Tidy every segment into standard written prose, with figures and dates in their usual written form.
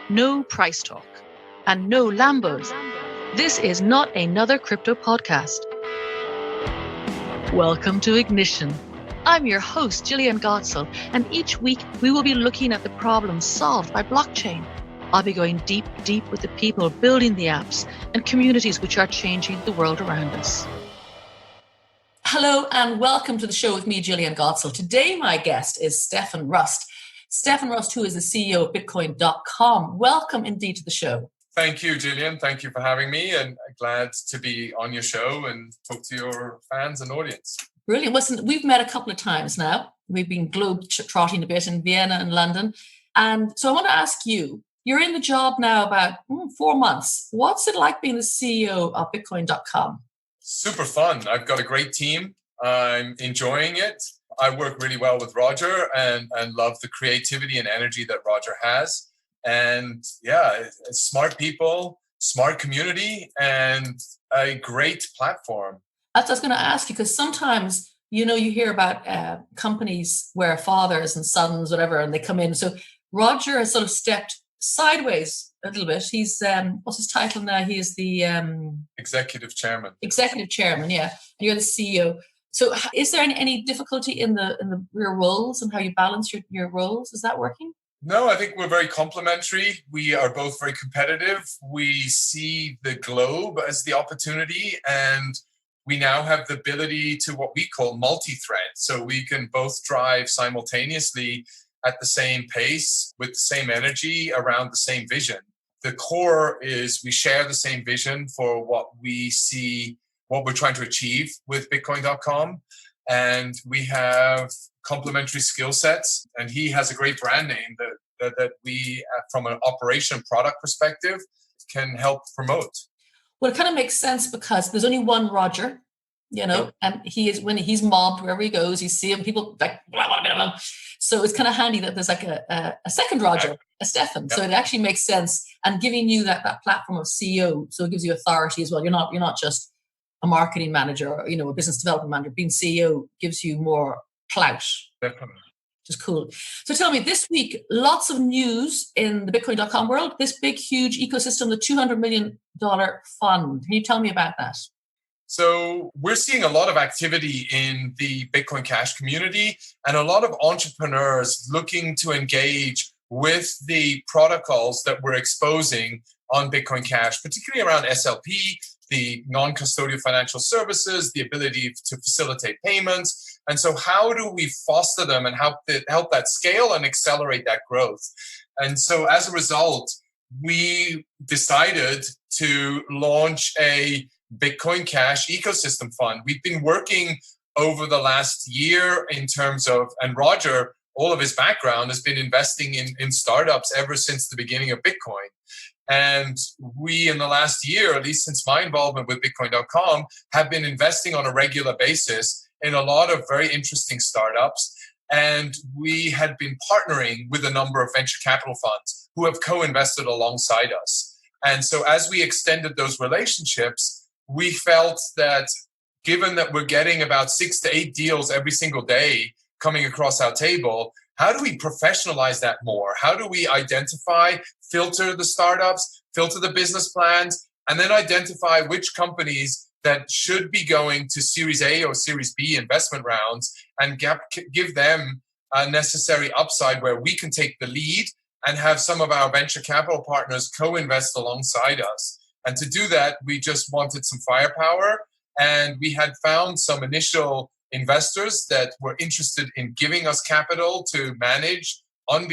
No price talk and no Lambos. This is not another crypto podcast. Welcome to Ignition. I'm your host, Jillian, and each week we will be looking at the problems solved by blockchain. I'll be going deep with the people building the apps and communities which are changing the world around us. Hello and welcome to the show with me, Jillian Gotzel. Today my guest is Stefan Rust. Stefan Rust, who is the CEO of Bitcoin.com. Welcome indeed to the show. Thank you, Jillian. Thank you for having me, and glad to be on your show and talk to your fans and audience. Brilliant. Listen, we've met a couple of times now. We've been globe-trotting a bit in Vienna and London. And so I want to ask you, you're in the job now about 4 months. What's it like being the CEO of Bitcoin.com? Super fun. I've got a great team. I'm enjoying it. I work really well with Roger and love the creativity and energy that Roger has. And yeah, smart people, smart community, and a great platform. That's what I was going to ask you, because sometimes, you hear about companies where fathers and sons, whatever, and they come in. So Roger has sort of stepped sideways a little bit. He's, what's his title now? He is the... Executive Chairman. Executive Chairman, yeah. And you're the CEO. So is there any difficulty in your roles and how you balance your roles? Is that working? No, I think we're very complementary. We are both very competitive. We see the globe as the opportunity, and we now have the ability to what we call multi-thread. So we can both drive simultaneously at the same pace with the same energy around the same vision. The core is we share the same vision for what we see, what we're trying to achieve with Bitcoin.com. And we have complementary skill sets. And he has a great brand name that we, from an operation product perspective, can help promote. Well, it kind of makes sense because there's only one Roger, and when he's mobbed wherever he goes, you see him, people like, blah, blah, blah, blah. So it's kind of handy that there's like a second Roger, a Stefan. Yep. So it actually makes sense, and giving you that platform of CEO, so it gives you authority as well. You're not just a marketing manager or a business development manager. Being CEO gives you more clout. Definitely. Which is cool. So tell me, this week, lots of news in the Bitcoin.com world. This big, huge ecosystem, the $200 million fund. Can you tell me about that? So we're seeing a lot of activity in the Bitcoin Cash community and a lot of entrepreneurs looking to engage with the protocols that we're exposing on Bitcoin Cash, particularly around SLP, the non-custodial financial services, the ability to facilitate payments. And so how do we foster them and help that scale and accelerate that growth? And so as a result, we decided to launch a Bitcoin Cash ecosystem fund. We've been working over the last year in terms of, and Roger, all of his background has been investing in startups ever since the beginning of Bitcoin. And we, in the last year, at least since my involvement with Bitcoin.com, have been investing on a regular basis in a lot of very interesting startups. And we had been partnering with a number of venture capital funds who have co-invested alongside us. And so as we extended those relationships, we felt that given that we're getting about 6 to 8 deals every single day coming across our table, how do we professionalize that more? How do we identify, filter the startups, filter the business plans, and then identify which companies that should be going to Series A or Series B investment rounds and give them a necessary upside where we can take the lead and have some of our venture capital partners co-invest alongside us. And to do that, we just wanted some firepower, and we had found some initial investors that were interested in giving us capital to manage on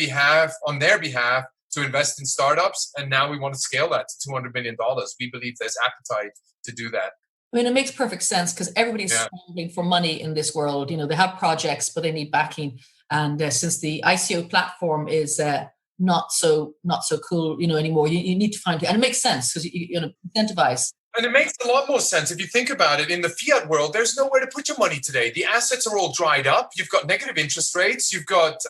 their behalf to invest in startups. And now we want to scale that to $200 million. We believe there's appetite to do that. I mean, it makes perfect sense because everybody's scrambling for money in this world. They have projects, but they need backing. And since the ICO platform is not so cool, anymore, you need to find it. And it makes sense because you incentivize. And it makes a lot more sense if you think about it. In the fiat world, there's nowhere to put your money today. The assets are all dried up. You've got negative interest rates. You've got,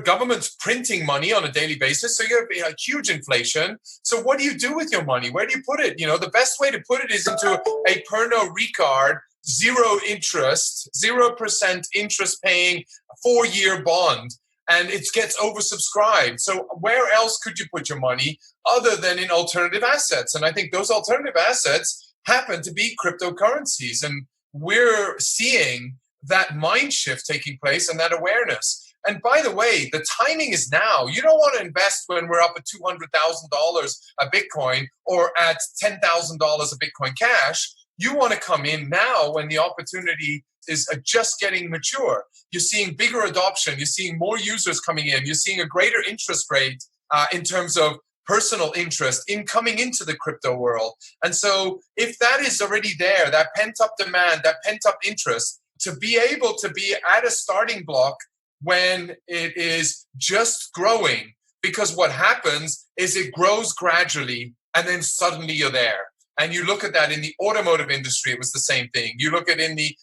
governments printing money on a daily basis. So you have huge inflation. So what do you do with your money? Where do you put it? The best way to put it is into a Pernod Ricard zero interest, 0% interest paying 4-year bond, and it gets oversubscribed. So where else could you put your money other than in alternative assets? And I think those alternative assets happen to be cryptocurrencies. And we're seeing that mind shift taking place and that awareness. And by the way, the timing is now. You don't want to invest when we're up at $200,000 a Bitcoin or at $10,000 a Bitcoin Cash. You want to come in now when the opportunity is just getting mature. You're seeing bigger adoption. You're seeing more users coming in. You're seeing a greater interest rate in terms of personal interest in coming into the crypto world. And so if that is already there, that pent-up demand, that pent-up interest, to be able to be at a starting block when it is just growing, because what happens is it grows gradually and then suddenly you're there. And you look at that in the automotive industry, it was the same thing. You look at in the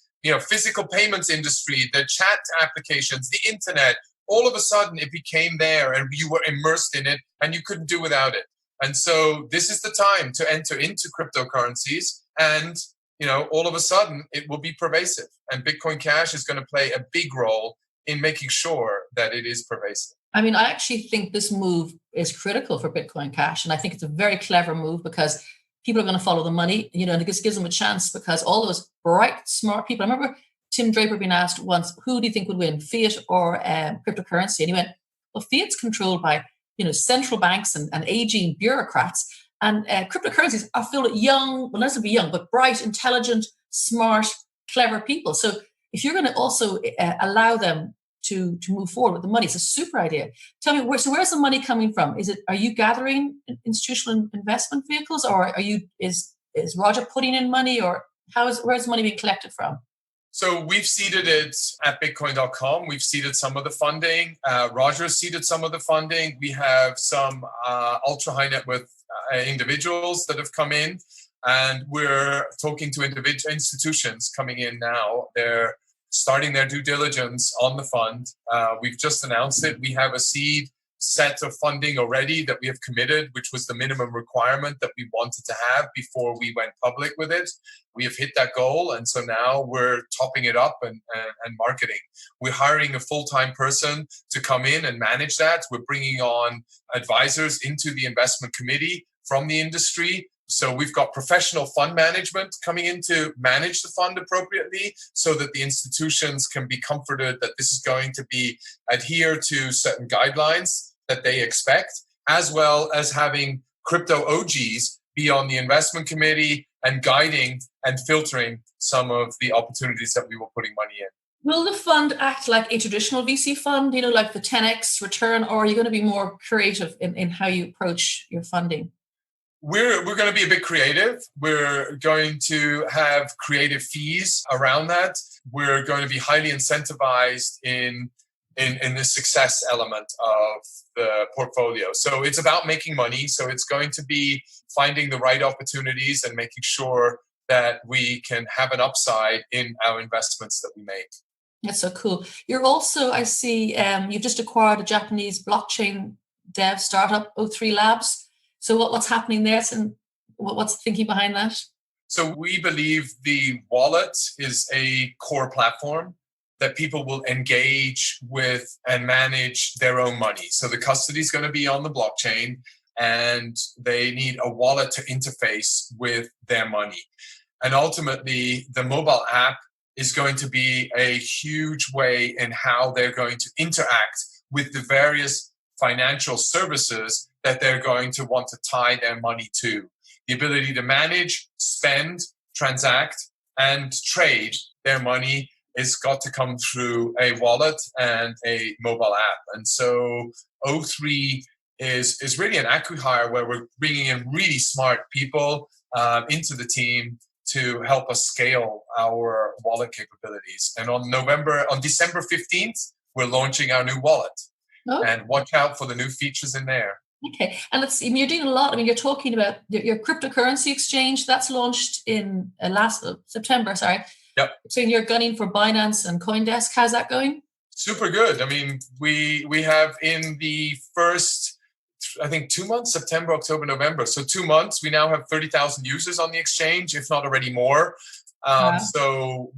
physical payments industry, the chat applications, the internet, all of a sudden it became there and you were immersed in it and you couldn't do without it. And so this is the time to enter into cryptocurrencies, and all of a sudden it will be pervasive. And Bitcoin Cash is going to play a big role in making sure that it is pervasive. I mean, I actually think this move is critical for Bitcoin Cash. And I think it's a very clever move because people are going to follow the money, and it just gives them a chance, because all those bright, smart people. I remember Tim Draper being asked once, who do you think would win, fiat or cryptocurrency? And he went, well, fiat's controlled by, central banks and aging bureaucrats. And cryptocurrencies are filled with young, well, not necessarily young, but bright, intelligent, smart, clever people. So if you're going to also allow them to move forward with the money, it's a super idea. Tell me, where's the money coming from? Are you gathering institutional investment vehicles, or is Roger putting in money, or where's the money being collected from? So we've seeded it at Bitcoin.com. We've seeded some of the funding. Roger seeded some of the funding. We have some ultra high net worth individuals that have come in, and we're talking to individual institutions coming in now. They're starting their due diligence on the fund. We've just announced it. We have a seed set of funding already that we have committed, which was the minimum requirement that we wanted to have before we went public with it. We have hit that goal, and so now we're topping it up and marketing. We're hiring a full-time person to come in and manage that. We're bringing on advisors into the investment committee from the industry. So we've got professional fund management coming in to manage the fund appropriately, so that the institutions can be comforted that this is going to be adhere to certain guidelines that they expect, as well as having crypto OGs be on the investment committee and guiding and filtering some of the opportunities that we were putting money in. Will the fund act like a traditional VC fund, like the 10x return, or are you going to be more creative in how you approach your funding? We're going to be a bit creative. We're going to have creative fees around that. We're going to be highly incentivized in the success element of the portfolio. So it's about making money. So it's going to be finding the right opportunities and making sure that we can have an upside in our investments that we make. That's so cool. You're also, I see, you've just acquired a Japanese blockchain dev startup, O3 Labs. So what's happening there, and what's the thinking behind that? So we believe the wallet is a core platform that people will engage with and manage their own money. So the custody is going to be on the blockchain, and they need a wallet to interface with their money. And ultimately, the mobile app is going to be a huge way in how they're going to interact with the various financial services that they're going to want to tie their money to. The ability to manage, spend, transact, and trade their money is got to come through a wallet and a mobile app. And so O3 is really an acqui-hire where we're bringing in really smart people into the team to help us scale our wallet capabilities. And on December 15th, we're launching our new wallet. Oh. And watch out for the new features in there. Okay. And you're doing a lot. You're talking about your cryptocurrency exchange that's launched in last September, sorry. Yep. So you're gunning for Binance and CoinDesk. How's that going? Super good. We have in the first, 2 months, September, October, November. So 2 months, we now have 30,000 users on the exchange, if not already more. Wow. So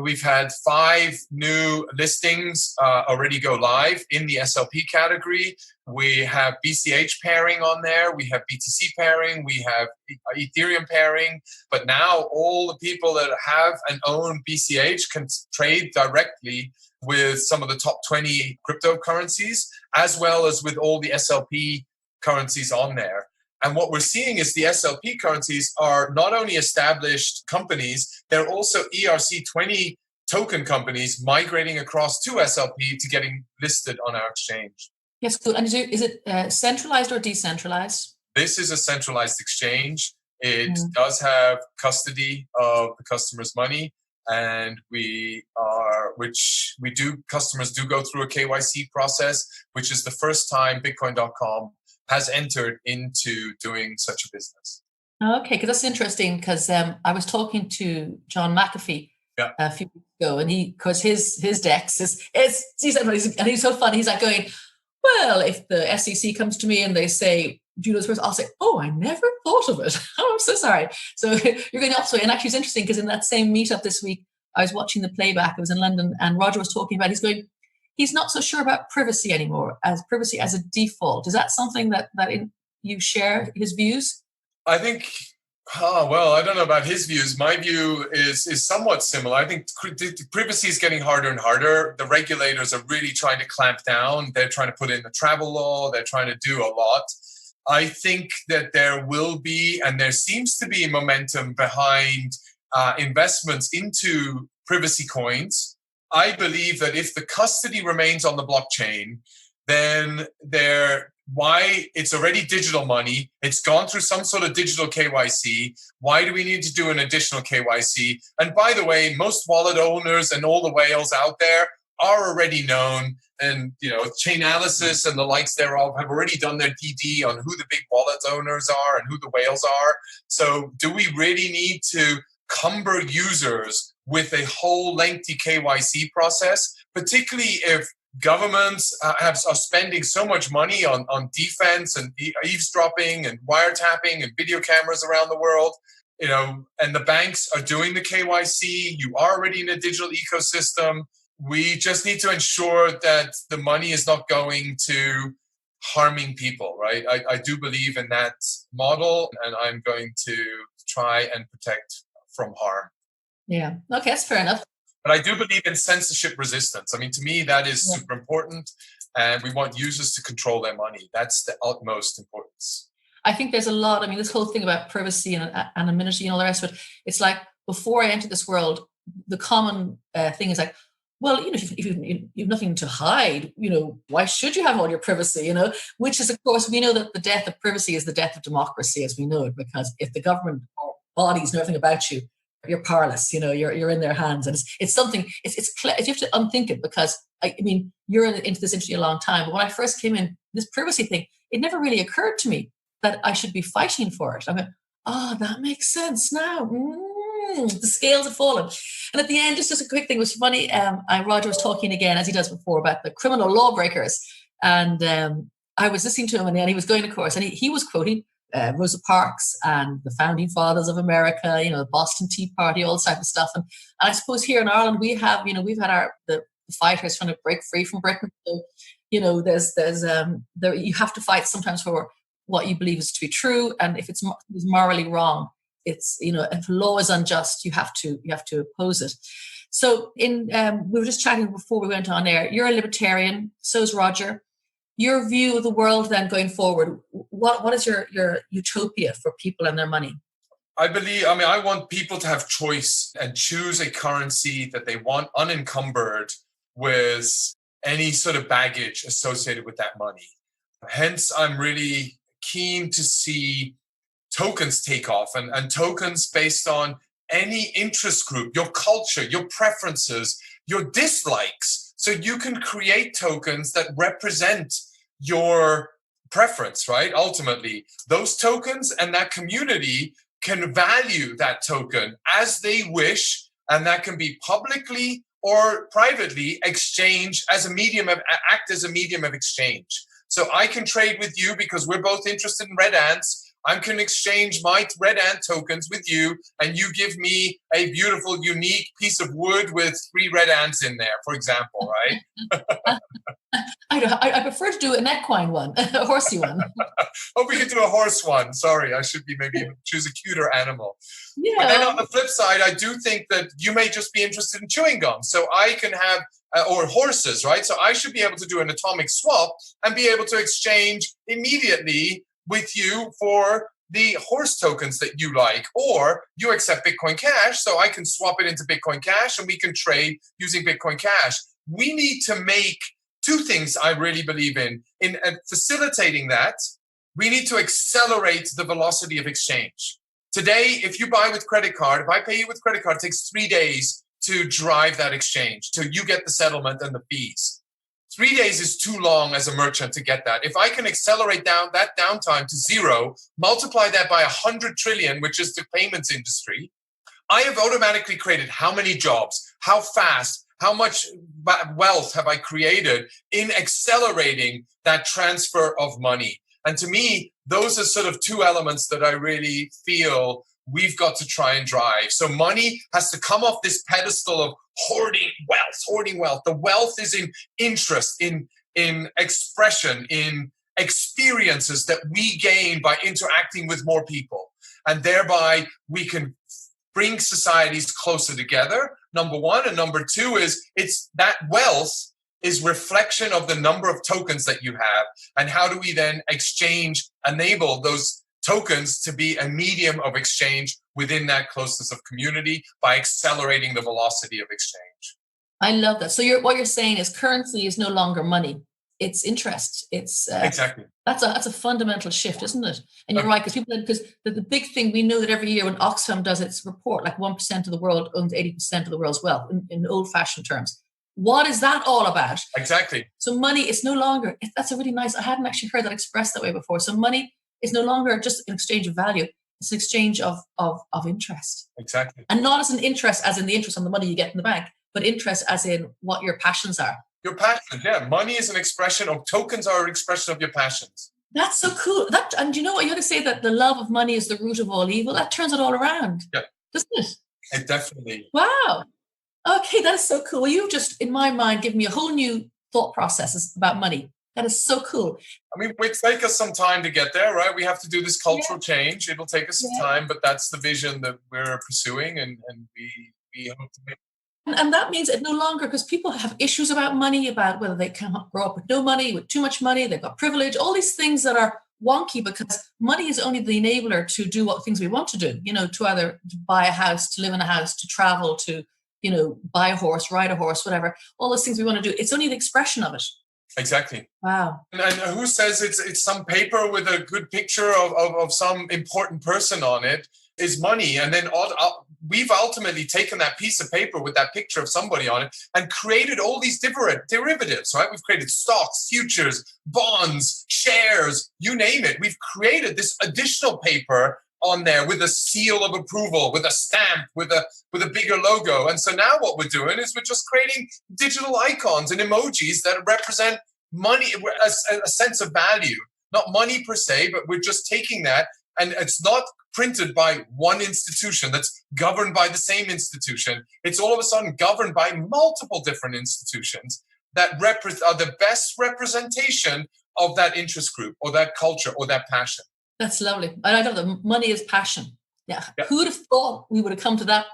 we've had 5 new listings already go live in the SLP category. We have BCH pairing on there. We have BTC pairing. We have Ethereum pairing. But now all the people that have and own BCH can trade directly with some of the top 20 cryptocurrencies, as well as with all the SLP currencies on there. And what we're seeing is the SLP currencies are not only established companies, they're also ERC20 token companies migrating across to SLP to getting listed on our exchange. Yes, cool. And is it centralized or decentralized? This is a centralized exchange. It does have custody of the customer's money, and customers do go through a KYC process, which is the first time Bitcoin.com has entered into doing such a business. Okay, because that's interesting, because I was talking to John McAfee a few weeks ago, and because his DEX is decentralized, and he's so funny. He's like going, well, if the SEC comes to me and they say, do you know this person? I'll say, oh, I never thought of it. Oh, I'm so sorry. So you're going the opposite way. And actually it's interesting, because in that same meetup this week, I was watching the playback. I was in London, and Roger was talking about, he's not so sure about privacy anymore, as privacy as a default. Is that something that you share his views? I think, I don't know about his views. My view is somewhat similar. I think privacy is getting harder and harder. The regulators are really trying to clamp down. They're trying to put in the travel law. They're trying to do a lot. I think that there will be, and there seems to be, momentum behind investments into privacy coins. I believe that if the custody remains on the blockchain, then it's already digital money. It's gone through some sort of digital KYC. Why do we need to do an additional KYC? And by the way, most wallet owners and all the whales out there are already known, and Chainalysis and the likes thereof have already done their DD on who the big wallet owners are and who the whales are. So do we really need to cumber users with a whole lengthy KYC process, particularly if governments are spending so much money on defense and eavesdropping and wiretapping and video cameras around the world, and the banks are doing the KYC. You are already in a digital ecosystem. We just need to ensure that the money is not going to harming people, right? I do believe in that model, and I'm going to try and protect from harm. Yeah. Okay, that's fair enough. But I do believe in censorship resistance. I mean, to me, that is super important. And we want users to control their money. That's the utmost importance. I think there's a lot. I mean, this whole thing about privacy and anonymity and all the rest of it, it's like, before I entered this world, the common thing is like, well, if you've nothing to hide, why should you have all your privacy, which is, of course, we know that the death of privacy is the death of democracy as we know it, because if the government bodies know everything about you, you're powerless, you're in their hands. And it's something, it's you have to unthink it, because you're into this industry a long time. But when I first came in, this privacy thing, it never really occurred to me that I should be fighting for it. I mean, that makes sense now. The scales have fallen. And at the end, just a quick thing, was funny. Roger was talking again, as he does before, about the criminal lawbreakers. And I was listening to him, and then he was going, of course, and he was quoting Rosa Parks and the founding fathers of America, the Boston Tea Party, all this type of stuff. And I suppose here in Ireland, we've had the fighters trying to break free from Britain. So, there's you have to fight sometimes for what you believe is to be true. And if it's morally wrong, it's, if law is unjust, you have to oppose it. So we were just chatting before we went on air. You're a libertarian, so is Roger. Your view of the world then going forward, what is your utopia for people and their money? I want people to have choice and choose a currency that they want unencumbered with any sort of baggage associated with that money. Hence, I'm really keen to see tokens take off, and tokens based on any interest group, your culture, your preferences, your dislikes. So you can create tokens that represent your preference, right? Ultimately, those tokens and that community can value that token as they wish, and that can be publicly or privately exchanged as act as a medium of exchange. So I can trade with you because we're both interested in red ants. I can exchange my red ant tokens with you, and you give me a beautiful, unique piece of wood with 3 red ants in there, for example, right? I prefer to do an equine one, a horsey one. Oh, we could do a horse one. Sorry, I should be maybe choose a cuter animal. Yeah. But then on the flip side, I do think that you may just be interested in chewing gum. So I can have, or horses, right? So I should be able to do an atomic swap and be able to exchange immediately with you for the horse tokens that you like. Or you accept Bitcoin Cash, so I can swap it into Bitcoin Cash and we can trade using Bitcoin Cash. We need to make 2 things I really believe in facilitating that. We need to accelerate the velocity of exchange. Today, if you buy with credit card, if I pay you with credit card, it takes 3 days to drive that exchange till you get the settlement and the fees. 3 days is too long as a merchant to get that. If I can accelerate down that downtime to 0, multiply that by 100 trillion, which is the payments industry, I have automatically created how many jobs, how fast, how much wealth have I created in accelerating that transfer of money? And to me, those are sort of 2 elements that I really feel we've got to try and drive. So money has to come off this pedestal of hoarding wealth. The wealth is in interest, in expression, in experiences that we gain by interacting with more people. And thereby we can bring societies closer together, number 1. And number 2 is it's that wealth is reflection of the number of tokens that you have. And how do we then enable those tokens to be a medium of exchange within that closeness of community by accelerating the velocity of exchange. I love that. So what you're saying is currency is no longer money. It's interest. It's exactly. That's a fundamental shift, isn't it? And you're right, because the big thing we know that every year when Oxfam does its report, like 1% of the world owns 80% of the world's wealth in old-fashioned terms. What is that all about? Exactly. So money is no longer. That's a really nice. I hadn't actually heard that expressed that way before. So money is no longer just an exchange of value. It's an exchange of interest. Exactly. And not as an interest, as in the interest on the money you get in the bank, but interest as in what your passions are. Your passions, yeah. Money is an expression of tokens are an expression of your passions. That's so cool. And you know what? You had to say that the love of money is the root of all evil. That turns it all around. Yeah. Doesn't it? It definitely. Wow. Okay, that is so cool. Well, you just, in my mind, give me a whole new thought processes about money. That is so cool. I mean, it take us some time to get there, right? We have to do this cultural change. It'll take us some time, but that's the vision that we're pursuing, and we hope to make. And that means it no longer, because people have issues about money, about whether they can grow up with no money, with too much money, they've got privilege, all these things that are wonky, because money is only the enabler to do what things we want to do, to either buy a house, to live in a house, to travel, to, buy a horse, ride a horse, whatever, all those things we want to do. It's only the expression of it. Exactly. Wow. And who says it's some paper with a good picture of some important person on it is money? And then we've ultimately taken that piece of paper with that picture of somebody on it and created all these different derivatives, right? We've created stocks, futures, bonds, shares, you name it. We've created this additional paper on there with a seal of approval, with a stamp, with a bigger logo. And so now what we're doing is we're just creating digital icons and emojis that represent money, a sense of value, not money per se, but we're just taking that, and it's not printed by one institution that's governed by the same institution. It's all of a sudden governed by multiple different institutions that are the best representation of that interest group or that culture or that passion. That's lovely. And I love that money is passion. Yeah. Who would have thought we would have come to that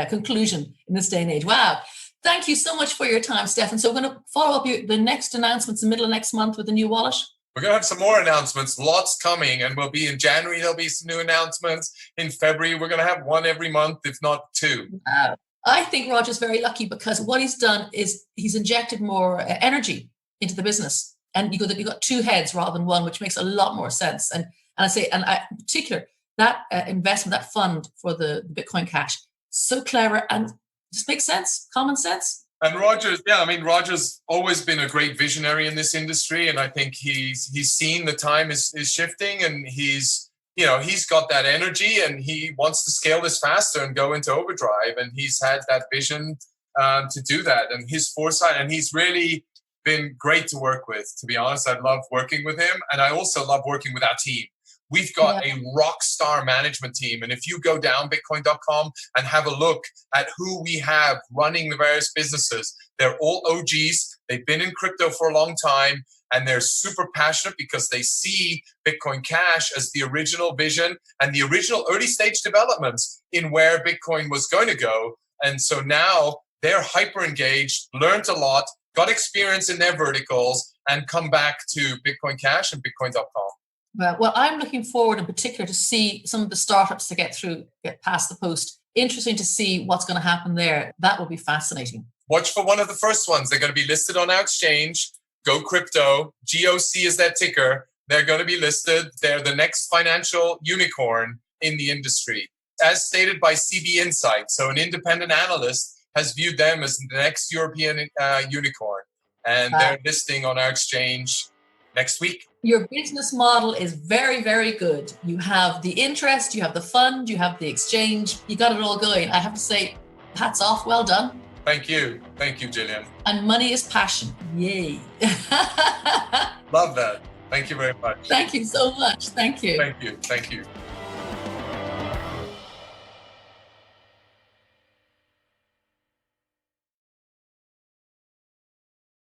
conclusion in this day and age? Wow. Thank you so much for your time, Stefan. So we're going to follow up the next announcements in the middle of next month with the new wallet. We're going to have some more announcements, lots coming, and we'll be in January. There'll be some new announcements. In February, we're going to have one every month, if not 2. Wow. I think Roger's very lucky because what he's done is he's injected more energy into the business. And you've got 2 heads rather than one, which makes a lot more sense. And in particular, that investment, that fund for the Bitcoin Cash, so clever and just makes sense, common sense. And Roger's always been a great visionary in this industry, and I think he's seen the time is shifting, and he's got that energy, and he wants to scale this faster and go into overdrive, and he's had that vision to do that, and his foresight, and he's really been great to work with. To be honest, I love working with him, and I also love working with our team. We've got a rock star management team. And if you go down bitcoin.com and have a look at who we have running the various businesses, they're all OGs. They've been in crypto for a long time, and they're super passionate because they see Bitcoin Cash as the original vision and the original early stage developments in where Bitcoin was going to go. And so now they're hyper engaged, learned a lot, got experience in their verticals, and come back to Bitcoin Cash and bitcoin.com. Well, I'm looking forward in particular to see some of the startups to get past the post. Interesting to see what's going to happen there. That will be fascinating. Watch for one of the first ones. They're going to be listed on our exchange. Go Crypto. GOC is their ticker. They're going to be listed. They're the next financial unicorn in the industry, as stated by CB Insight. So an independent analyst has viewed them as the next European unicorn. And they're listing on our exchange next week. Your business model is very, very good. You have the interest, you have the fund, you have the exchange, you got it all going. I have to say, hats off, well done. Thank you. Thank you, Jillian. And money is passion. Yay. Love that. Thank you very much. Thank you so much. Thank you. Thank you. Thank you.